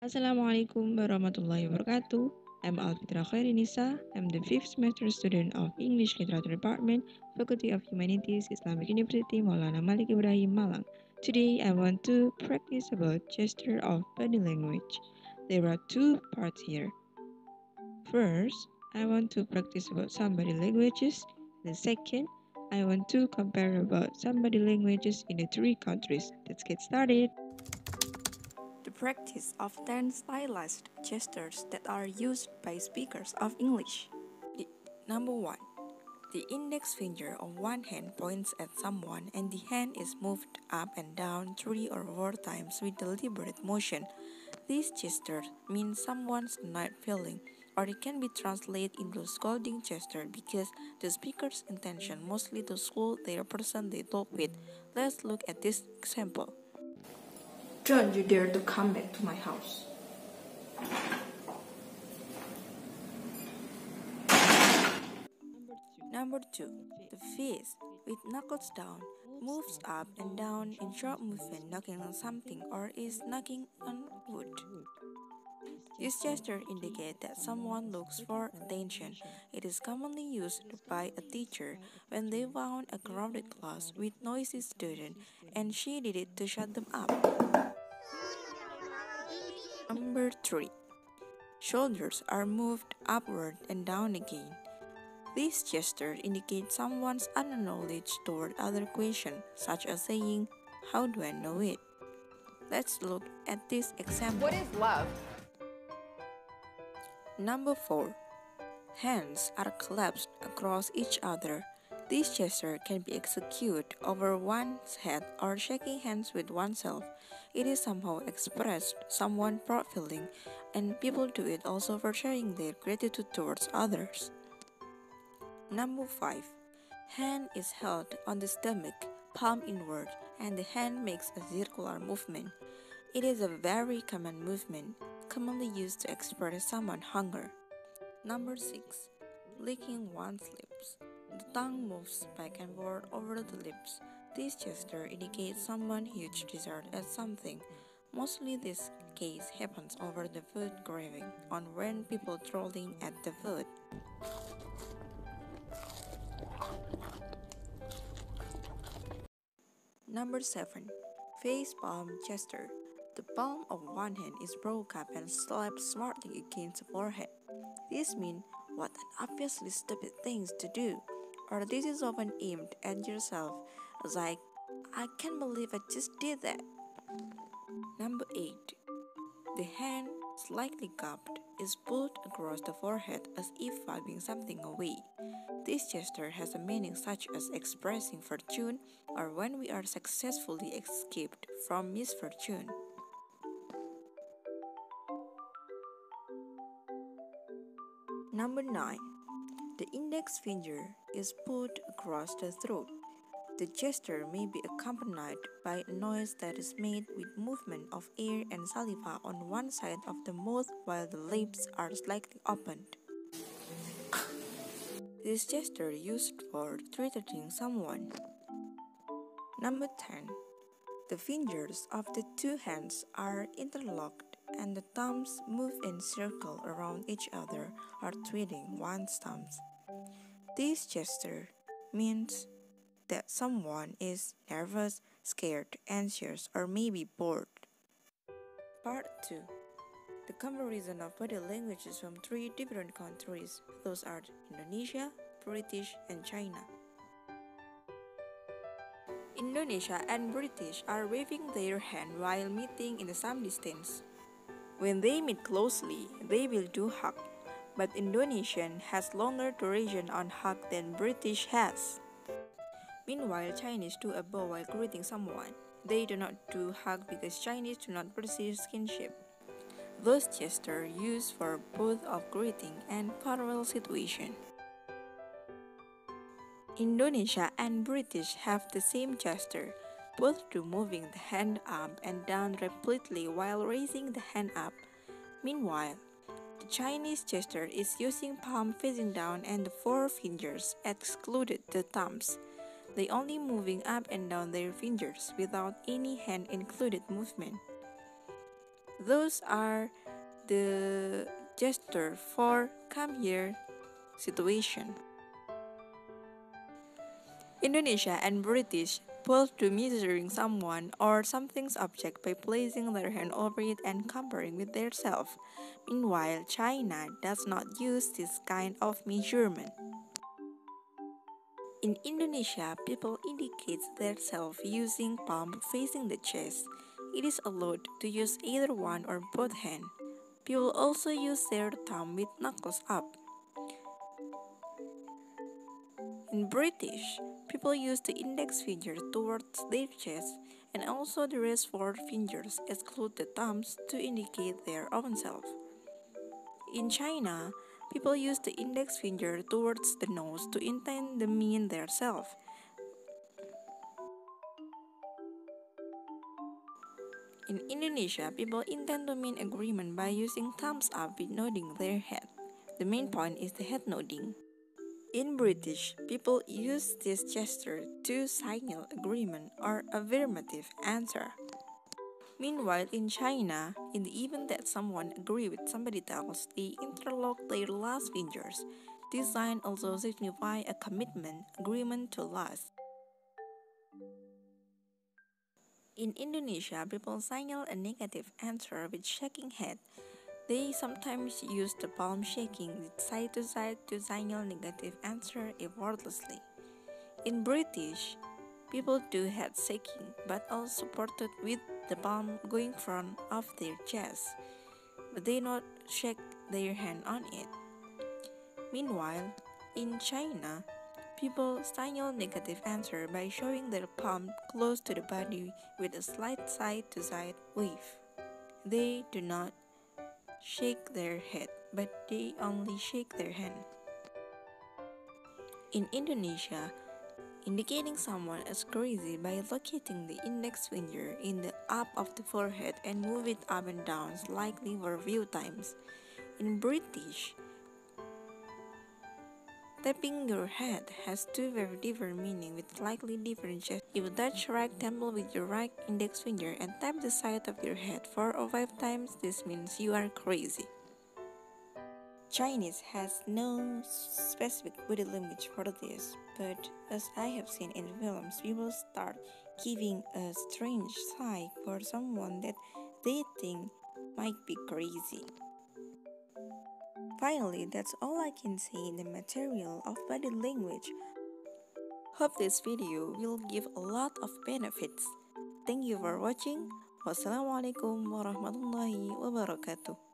Assalamualaikum warahmatullahi wabarakatuh. I'm Alfitra Khairinisa. I'm the 5th semester student of English Literature Department, Faculty of Humanities, Islamic University, Maulana Malik Ibrahim, Malang. Today, I want to practice about gesture of body language. There are two parts here. First, I want to practice about some body languages. The second, I want to compare about some body languages in the three countries. Let's get started. The practice of 10 stylized gestures that are used by speakers of English. Number 1. The index finger of one hand points at someone and the hand is moved up and down 3 or 4 times with deliberate motion. This gesture means someone's annoyed feeling, or it can be translated into scolding gesture because the speaker's intention mostly to scold the person they talk with. Let's look at this example. Don't you dare to come back to my house. Number 2. The fist, with knuckles down, moves up and down in short movement, knocking on something or is knocking on wood. This gesture indicates that someone looks for attention. It is commonly used by a teacher when they found a crowded class with noisy students and she needed to shut them up. Number 3. Shoulders are moved upward and down again. This gesture indicates someone's unknowledge toward other questions, such as saying, "How do I know it?" Let's look at this example. What is love? Number 4. Hands are clasped across each other. This gesture can be executed over one's head or shaking hands with oneself. It is somehow expressed someone's proud feeling, and people do it also for showing their gratitude towards others. Number 5. Hand is held on the stomach, palm inward, and the hand makes a circular movement. It is a very common movement, commonly used to express someone's hunger. Number 6. Licking one's lips. The tongue moves back and forth over the lips. This gesture indicates someone's huge desire at something. Mostly this case happens over the food craving, on when people trolling at the food. Number 7. Face palm gesture. The palm of one hand is brought up and slapped smartly against the forehead. This means, "What an obviously stupid thing to do," or this is often aimed at yourself, as like, "I can't believe I just did that." Number 8. The hand, slightly cupped, is pulled across the forehead as if wiping something away. This gesture has a meaning such as expressing fortune or when we are successfully escaped from misfortune. Number 9. The index finger is put across the throat. The gesture may be accompanied by a noise that is made with movement of air and saliva on one side of the mouth while the lips are slightly opened. This gesture used for threatening someone. Number 10. The fingers of the two hands are interlocked and the thumbs move in circle around each other or twiddling one's thumbs. This gesture means that someone is nervous, scared, anxious, or maybe bored. Part 2. The comparison of body languages from 3 different countries. Those are Indonesia, British, and China. Indonesia and British are waving their hand while meeting in some distance. When they meet closely, they will do hug, but Indonesian has longer duration on hug than British has. Meanwhile, Chinese do a bow while greeting someone. They do not do hug because Chinese do not perceive kinship. Those gestures used for both of greeting and farewell situation. Indonesia and British have the same gesture, both do moving the hand up and down repeatedly while raising the hand up. Meanwhile, the Chinese gesture is using palm facing down and the 4 fingers excluded the thumbs. They only moving up and down their fingers without any hand included movement. Those are the gesture for come here situation. Indonesia and British both do measuring someone or something's object by placing their hand over it and comparing with their self. Meanwhile, China does not use this kind of measurement. In Indonesia, people indicate their self using palm facing the chest. It is allowed to use either one or both hands. People also use their thumb with knuckles up. In British, people use the index finger towards their chest and also the rest four fingers exclude the thumbs to indicate their own self. In China, people use the index finger towards the nose to intend the mean their self. In Indonesia, people intend to mean agreement by using thumbs up with nodding their head. The main point is the head nodding. In British, people use this gesture to signal agreement or affirmative answer. Meanwhile, in China, in the event that someone agrees with somebody else, they interlock their last fingers. This sign also signifies a commitment, agreement to last. In Indonesia, people signal a negative answer with shaking head. They sometimes use the palm shaking side to side to signal negative answer effortlessly. In British, people do head shaking but all supported with the palm going front of their chest, but they not shake their hand on it. Meanwhile, in China, people signal negative answer by showing their palm close to the body with a slight side-to-side wave. They do not shake their head, but they only shake their hand. In Indonesia, indicating someone as crazy by locating the index finger in the up of the forehead and move it up and down slightly for a few times. In British, tapping your head has two very different meanings with slightly different gestures. If you touch your right temple with your right index finger and tap the side of your head 4 or 5 times, this means you are crazy. Chinese has no specific body language for this, but as I have seen in films, people start giving a strange sigh for someone that they think might be crazy. Finally, that's all I can say in the material of body language. Hope this video will give a lot of benefits. Thank you for watching. Wassalamualaikum warahmatullahi wabarakatuh.